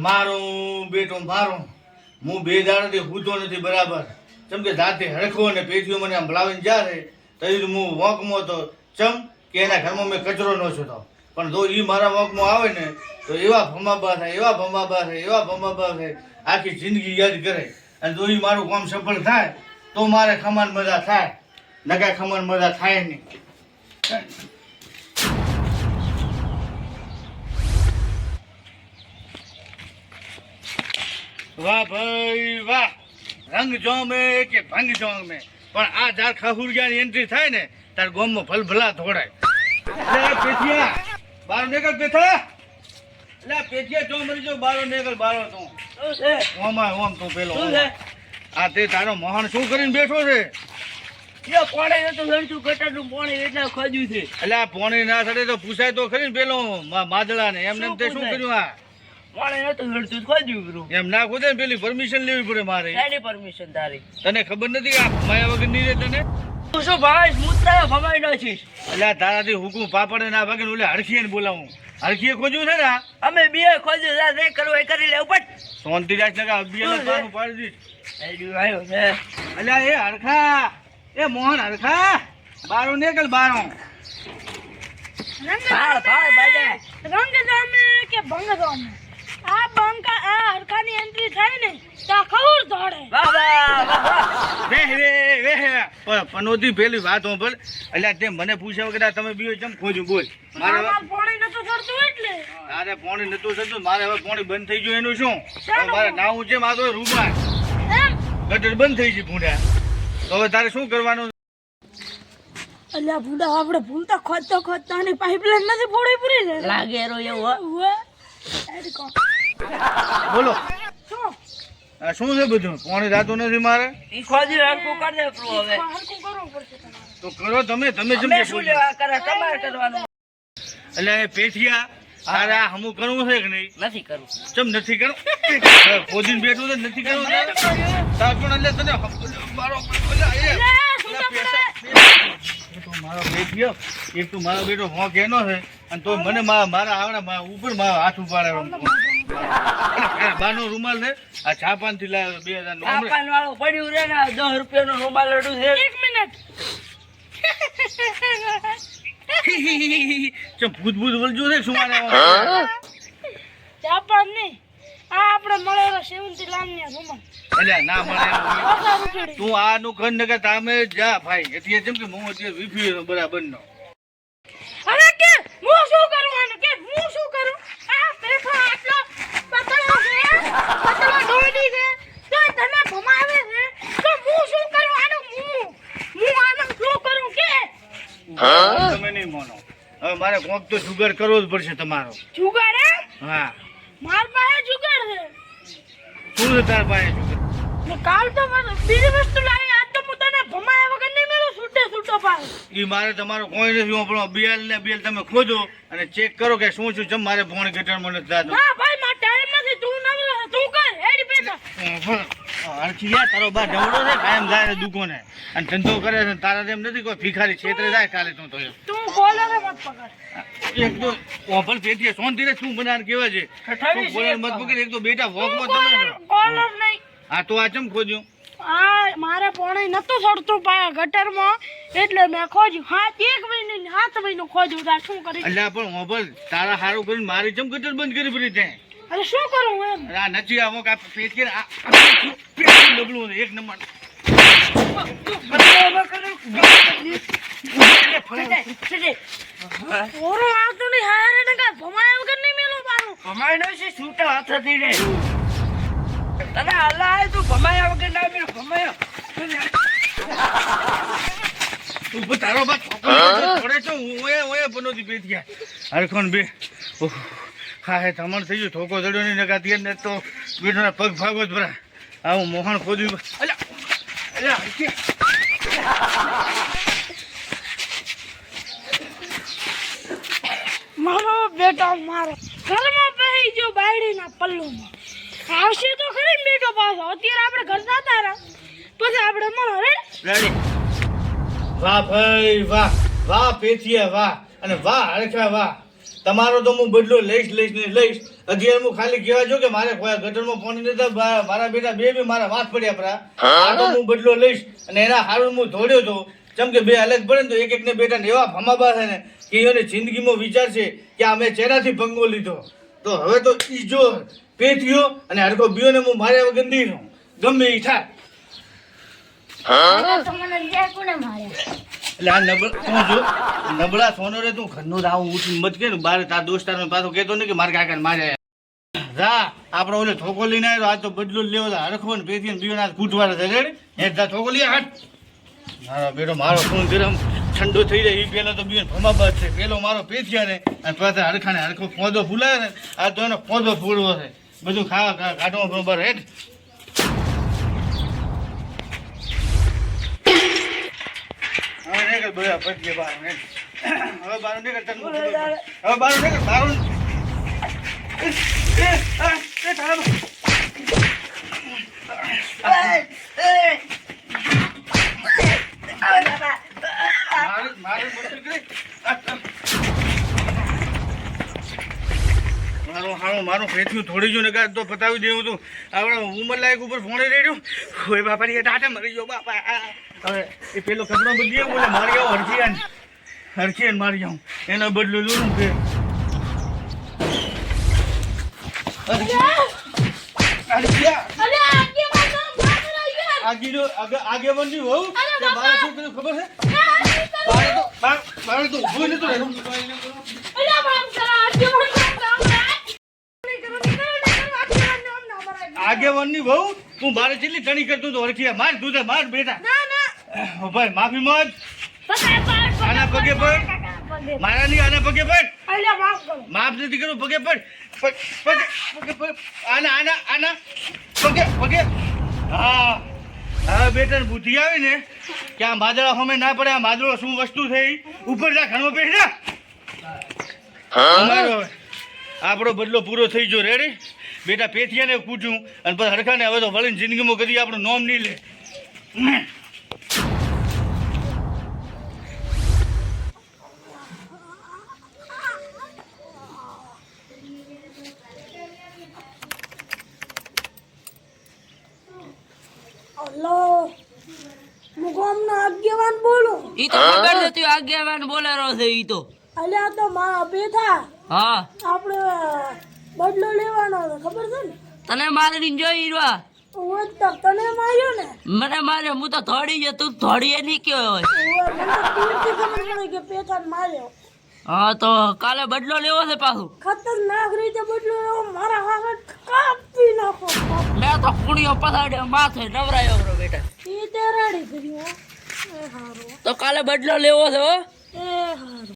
મારું બેટો મારું હું બે દાડાથી હૂતો નથી બરાબર. ચમ કે જાતે હરખો ને પેટીઓ મને આમ બોલાવીને જાય તો હું વોકમાં હતો ચમ કે એના ઘરમાં મેં કચરો ન છોતો. પણ જો એ મારા વોકમાં આવે ને તો એવા ભમાબા થાય એવા ભમાબા થાય એવા ભમાબા થાય આખી જિંદગી યાદ કરે. અને જો એ મારું કામ સફળ થાય તો મારે ખમાન મજા થાય, નકા ખમાન મજા થાય નહીં. વાહ ભાઈ વાહ, રંગ જોમે કે ભંગ જોમે, પણ આ જાર ખહુરિયાની એન્ટ્રી થાય ને તાર ગોમમાં ભલભલા ધોડાય. એટલે પેઠિયા બારો નીકળ પેઠા, એટલે પેઠિયા જો મરી જો બારો નીકળ બારો તું. ઓમાં ઓમ તું પેલો આ તે તારો મોહન શું કરીને બેઠો છે? પાણી નતું લડતું ગટરનું પાણી એટલે ખોજ્યું છે. એટલે આ પાણી ના સડે તો પૂછાય તો ખરી ને પેલો માદળા ને એમને તે શું કર્યું? આ પાણી નતું લડતું ખોજ્યું એમ ના ખોદે ને પેલી પરમિશન લેવી પડે મારે. સાડી પરમિશન તારી તને ખબર નથી કે આ માયા વગર નહીં રે તને? તું શું ભાઈ મુત્તા ભમાઈ નાખીશ. એટલે તારાથી હુકુમ પાપડે ના ભાગે ઓલે હરખીએ ને બોલાવું. હરખીએ ખોજ્યું છે ને? અમે બે ખોજ્યું નહીં કરવું એ કરી લે ઉપર શાંતિ રાખ ને અભિયાન પાનું પાડી દીધ. આવ્યો છે એટલે એ હરખા એ મોહન હરખા બારો નીકળ બારો. ભાળ ભાળ બાજે રંગ જામે કે ભંગ જામે, આ બંકા આ હરખાની એન્ટ્રી થાય ને તો ખબર દોડે. વાહ વાહ વાહ વેહ વેહ વેહ પનોતી પેલી વાત હોંભળ. એટલે તે મને પૂછ્યા વગર તમે બીજો ચમ ખોજ્યું બોલ? મારે આમાં પાણી નતું ચડતું એટલે અરે પાણી નતું થતું, મારે હવે પાણી બંધ થઈ ગયું એનું શું? હવે મારે નાવું છે મારો રૂમાલ એમ. ગટર બંધ થઈ ગઈ ભૂંડા. તો હવે તારે શું કરવાનું? અલ્યા ભૂડા આપણે ભૂલતા ખોદતા અને પાઇપલાઇન નથી ફોડી પૂરી છે લાગે રો એવો ઉવે એડી કો બોલો શું આ શું છે બધું? પાણી જાતું નથી મારે ઈ ખોજી હરકું કરી દે પ્રો હવે હરકું કરવું પડશે તમારે. તો કરો તમે અમે શું સમજે. લેવા કરે તમારે કરવાનું એટલે એ પેઠિયા તારે આ હમું કરવું છે કે નહીં? નથી કરવું ચમ નથી કરવું? ખોદીને બેઠું છે નથી કરવું તાર પણ એટલે તને મારો મારો બેઠિયો એક તું મારો બેટો હોક એનો છે અને તો મને મારા આવડે ઉપર મારો હાથ ઉપાડે. બાનો રૂમાલ છે આ છાપાન થી લાવ્યો 2000 નો. પાન વાળો પડ્યું રે ને 10 રૂપિયાનો રૂમાલ લડું છે. એક મિનિટ ચમ ભૂત ભૂત વળજો છે શું મારે? જાપાન નહીં, આ આપણે મળેલો સેવંતી લાલની રૂમાલ અલ્યા ના મળે એમ. પાછા રૂપિયા તું આનું ખંડ નગર તમે જા ભાઈ. એટલે જેમ કે હું અત્યારે વીફી બરાબર નો. હવે કે હું શું કરવાનું કે હું શું કરું? આ પેઠો આટલો પતળો છે, પતળો દોડી છે તો તને ભમાવે છે તો હું શું કરવાનું? હું આનું શું કરું કે તમે નહીં માનો. હવે મારે કોક તો જુગાડ કરવો જ પડશે તમારો. જુગાડ એમ? હા માર પાસે જુગાડ છે શું છે તાર પાસે જુગાડ? ને કાલ તો બીજી વસ્તુ લાવી, આજ તો હું તને ભમાયા વગર નહીં મેળું છૂટો પાડ. એ મારે તમારો કોઈ નથી. આપણો બેલ ને બેલ તમે ખોદો અને ચેક કરો કે શું શું ચમ મારે ફોન ગટરમાં નથી થતું. ના ભાઈ માર ટાઈમ નથી, તું નવરો છે, તું કર હેડી પેટા. અરખિયા તારો બા ઢવડો છે કાયમ જાય છે દુકાને અને ધંધો કરે છે. તારા એમ નથી કોઈ ભિખારી છેતરે જાય કાલે તું તો તું કોલર મત પકડ. એક તો ઓફર પેટીએ સોન ધીરે શું બનાર કેવા છે ઠઠાવી બોલર મત પકડ. એક તો બેટા વોકમાં તમે કોલર નહીં. આ તો આ ચમ ખોજ્યું? આ મારે પાણી નતું ચડતું પાયા ગટરમાં એટલે મેં ખોજ્યું. હા 1 મહિને 7 મહિનું ખોજ્યું. તાર શું કરી? એટલે પણ ઓફર તારા હારું કરીને મારી ચમ ગટર બંધ કરી પડી તે. અરે શું કરું એમ? આ નથી આવો કે પેટીએ પેટી ડબલું એક નંબર. ઓરો આવતો નહીં હારે ને કા ભમાયા વગર નહીં મેલું મારું. ભમાઈ નો છે છૂટા હાથથી રે તને હલાય તું ભમાયા વગર ના મેળ ભમાયો તું તારો બાપ છોડે છો ઓએ ઓએ બનોતી પેટીયા હરખોન બે. હા હે તમાર થઈ ગયું ઠોકો ચડ્યો નહીં નકાતી ને તો બેઠોના પગ ભાગો જ ભરા. આવું મોહન ખોદ્યું. અલ્યા અલ્યા મારો બેટો મારો ઘરમાં બેહી ગયો બાયડીના પલ્લુમાં. આવશે તો ખરી ને બેટો પાછો. અત્યારે આપણે ઘર જતા રહ્યા પછી આપણે મળો રે. રેડી. વાહ ભાઈ વાહ, વાહ પેથિયા વાહ, અને વાહ હરખા વાહ. તમારો તો હું બદલો લઈશ ને લઈશ. અત્યારે હું ખાલી કહેવા જો કે મારે કોઈ ગટરમાં પાણી નતા મારા બેટા બે મારા વાત પડ્યા પરા. આ તો હું બદલો લઈશ અને એના હારું હું દોડ્યો તો જેમ કે બે અલગ પડે ને તો એક ને બેટા ને એવા ફમાબા છે ને કે એને જિંદગીમાં વિચાર છે કે અમે ચેનાથી ભંગો લીધો. તો હવે તો ઈ જો પેથીઓ અને હરખો બીઓ ને હું માર્યા વગર નહીં રહું ગમે ઈ થાય. તો મને જ્યાં કોને માર્યા એટલે આ તું જો નબળા સોનો રે તું ઘરનો રાવ ઉઠી મત કે બાર તાર દોસ્તાર પાછો કહેતો ને કે મારા કાકાને માર્યા. જા આપણો ઓલે ઠોકો લઈને આવ્યો આ તો બદલો જ લેવો હરખો ને પેથી ને બીઓ ના કૂટવાળા છે રેડ એ જા ઠોકો લઈ હાટ. મારો બેટો મારો ખૂન ગરમ ઠંડો થઈ જાય એ પેલો તો બીઓ ભમાબાદ છે પેલો મારો પેથિયા ને અને પાછા હરખાને હરખો ફોદો ફૂલાય ને આ તો એનો ફોદો ફૂલવો છે બધું ખાવા કાઢવા બરોબર હેઠ. હવે નીકળ બધા પતીએ બાર હેઠ. હવે બાર નીકળ તને હવે બાર નીકળ બાર મારું ફેથ્યું થોડી જો ને તો પતાવી દેવું હતું આપણે ઉંમર લાયક ઉપર ફોને રેડ્યું કોઈ બાપા ટાટા મરી ગયો બાપા. હવે એ પેલો કપડો બદલી બોલે મારી આવું હરખિયાને મારી આવું એનો બદલું લઉં કે આગેવાની હોઉં મારા શું પેલું ખબર છે મારે તો ઉભું નતું રહેવું. આગેવાની બહુ તું મારે કેટલી ઘણી કરતો તો હરખિયા માર તું માર બેટા. ભાઈ માફી માંગ આના પગે પડ મારા નહીં આના પગે પડ માફ નથી કરું પગે પડ પગે પડ આના પગે પગે. હા હવે બેટા બુદ્ધિ આવી ને કે આ માદળા સામે ના પડે આ માદળો શું વસ્તુ થઈ ઉપર જા ઘણો બેસી આપણો બદલો પૂરો થઈ ગયો રેડી બેટા પેથિયાને પૂછ્યું અને પછી હરખાને હવે તો વળીને જિંદગીમાં કદી આપણું નોમ નહીં લે. આગેવાન બોલો ઈ તો ખબર છે તું આગેવાન બોલારો છે ઈ તો. અલ્યા તો મારા બેઠા હા આપણે બદલો લેવાનો હતો ખબર છે ને તને મારી જોઈ રહ્યો હું તો તને માર્યો ને મને મારે હું તો થોડી ગયો તું થોડી નહીં કયો હોય. મને તીરથી ખબર પડી કે પેથાને માર્યો. હા તો કાલે બદલો લેવો છે પાછું. ખતરનાક રીતે બદલો લેવો મારા હાથ કાપી નાખો. મેં તો કુણીઓ પછાડ્યો માથે નવરાયો બેટા ઈ તે રેડી કર્યો એ હારો તો કાલે બદલો લેવો છે હો.